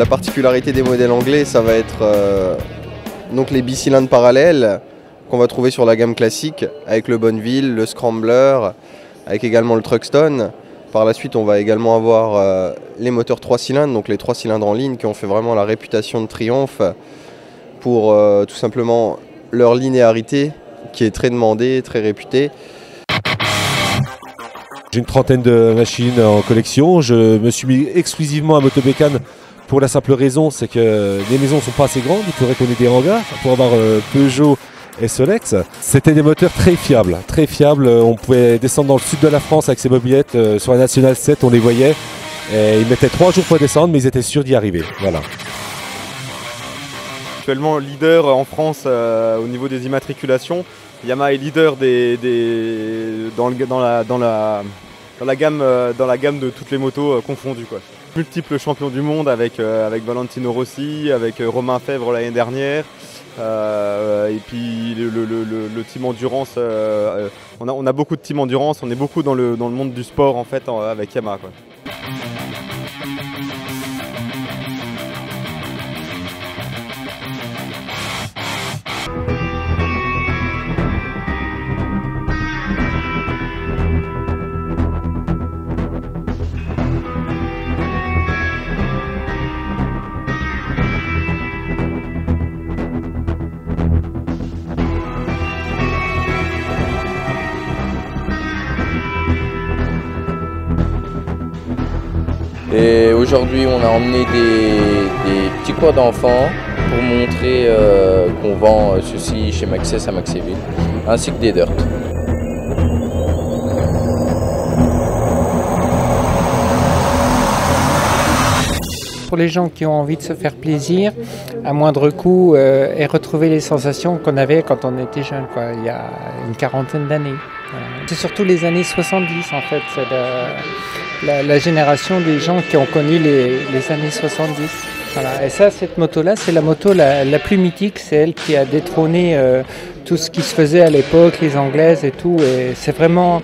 La particularité des modèles anglais, ça va être donc les bicylindres parallèles qu'on va trouver sur la gamme classique avec le Bonneville, le Scrambler, avec également le Truxton. Par la suite, on va également avoir les moteurs 3 cylindres, donc les 3 cylindres en ligne qui ont fait vraiment la réputation de triomphe pour tout simplement leur linéarité qui est très demandée, très réputée. J'ai une trentaine de machines en collection. Je me suis mis exclusivement à Motobécane pour la simple raison, c'est que les maisons ne sont pas assez grandes. Il faudrait qu'on ait des hangars pour avoir Peugeot et Solex. C'était des moteurs très fiables, très fiables. On pouvait descendre dans le sud de la France avec ces mobylettes. Sur la Nationale 7, on les voyait. Et ils mettaient 3 jours pour descendre, mais ils étaient sûrs d'y arriver. Voilà. Actuellement leader en France au niveau des immatriculations. Yamaha est leader dans la gamme de toutes les motos confondues, quoi. Multiples champions du monde avec Valentino Rossi, avec Romain Fèvre l'année dernière. Et puis le team endurance, on a beaucoup de team endurance, on est beaucoup dans le monde du sport en fait avec Yamaha, quoi. Et aujourd'hui, on a emmené des petits quads d'enfants pour montrer qu'on vend ceci chez Maxès à Maxéville, ainsi que des dirt. Pour les gens qui ont envie de se faire plaisir, à moindre coût, et retrouver les sensations qu'on avait quand on était jeune, quoi, il y a une quarantaine d'années. Voilà. C'est surtout les années 70 en fait, c'est la génération des gens qui ont connu les années 70. Voilà. Et ça, cette moto-là, c'est la moto la plus mythique, c'est elle qui a détrôné tout ce qui se faisait à l'époque, les anglaises et tout, et c'est vraiment...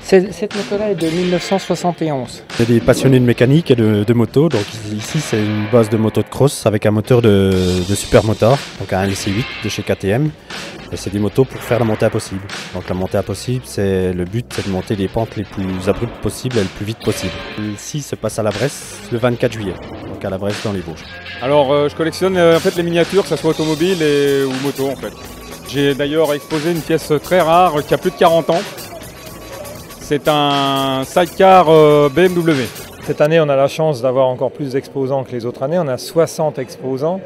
Cette moto-là est de 1971. Il y a des passionnés de mécanique et de moto. Donc ici, c'est une base de moto de cross avec un moteur de super motard, donc un LC8 de chez KTM. Et c'est des motos pour faire la montée impossible. Donc la montée impossible, le but, c'est de monter les pentes les plus abruptes possibles et le plus vite possible. Ici, se passe à la Bresse le 24 juillet, donc à la Bresse dans les Vosges. Alors, je collectionne en fait les miniatures, que ce soit automobile ou moto en fait. J'ai d'ailleurs exposé une pièce très rare qui a plus de 40 ans. C'est un sidecar BMW. Cette année, on a la chance d'avoir encore plus d'exposants que les autres années. On a 60 exposants.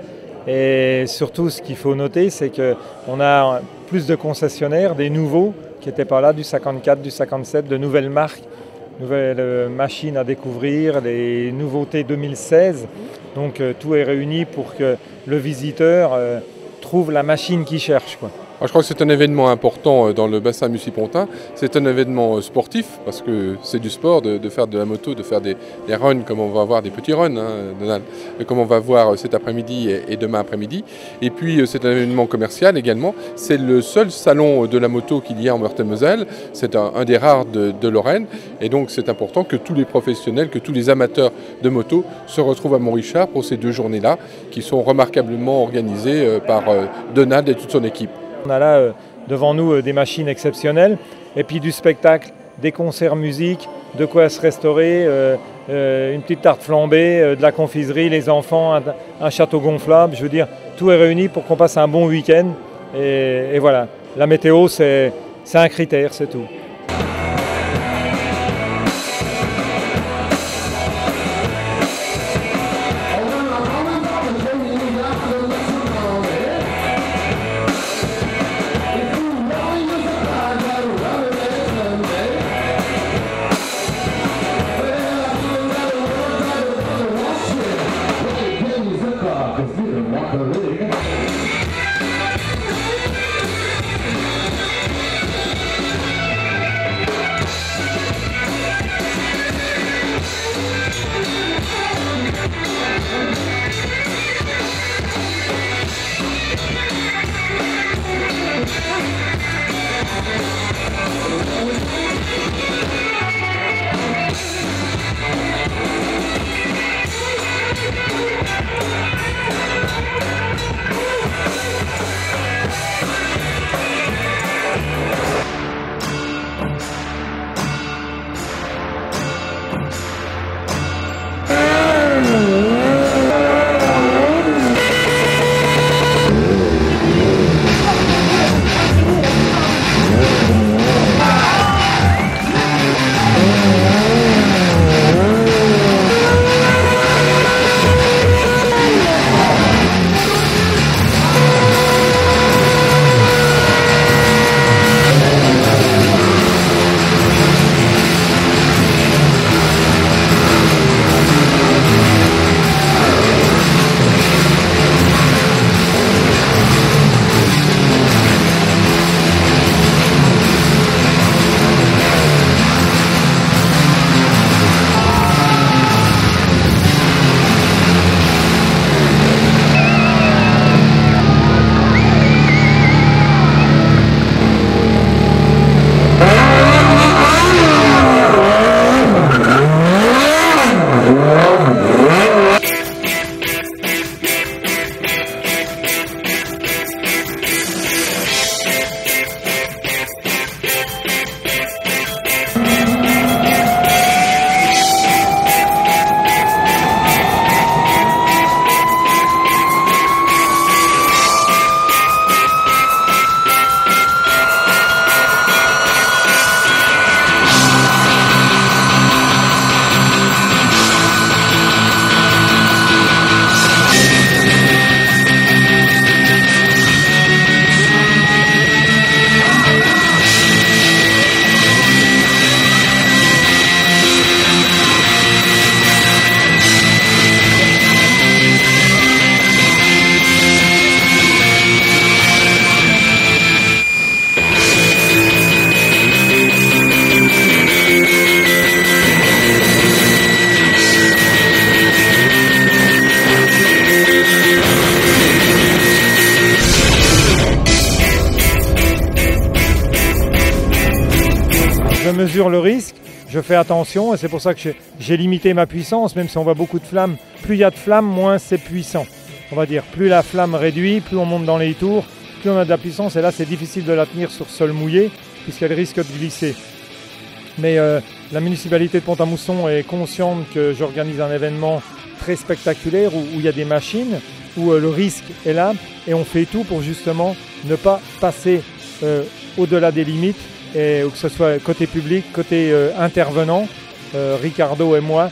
Et surtout, ce qu'il faut noter, c'est qu'on a plus de concessionnaires, des nouveaux qui n'étaient pas là, du 54, du 57, de nouvelles marques, nouvelles machines à découvrir, les nouveautés 2016. Donc tout est réuni pour que le visiteur trouve la machine qu'il cherche, quoi. Alors, je crois que c'est un événement important dans le bassin Mussy-Pontin. C'est un événement sportif parce que c'est du sport de faire de la moto, de faire des runs comme on va avoir des petits runs, Donald, comme on va voir cet après-midi et demain après-midi. Et puis c'est un événement commercial également. C'est le seul salon de la moto qu'il y a en Meurthe-et-Moselle. C'est un des rares de Lorraine. Et donc c'est important que tous les professionnels, que tous les amateurs de moto se retrouvent à Montrichard pour ces 2 journées-là qui sont remarquablement organisées par Donald et toute son équipe. On a là devant nous des machines exceptionnelles et puis du spectacle, des concerts musique, de quoi se restaurer, une petite tarte flambée, de la confiserie, les enfants, un château gonflable. Je veux dire, tout est réuni pour qu'on passe un bon week-end. Et voilà, la météo, c'est un critère, c'est tout. mesure le risque, je fais attention et c'est pour ça que j'ai limité ma puissance, même si on voit beaucoup de flammes. Plus il y a de flammes, moins c'est puissant. On va dire, plus la flamme réduit, plus on monte dans les tours, plus on a de la puissance. Et là, c'est difficile de la tenir sur sol mouillé, puisqu'elle risque de glisser. Mais la municipalité de Pont-à-Mousson est consciente que j'organise un événement très spectaculaire où il y a des machines, où le risque est là, et on fait tout pour justement ne pas passer au-delà des limites, et que ce soit côté public, côté intervenant. Ricardo et moi,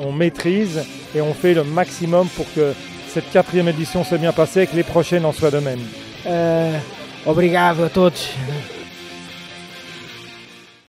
on maîtrise et on fait le maximum pour que cette 4e édition soit bien passée et que les prochaines en soient de même. Obrigado a todos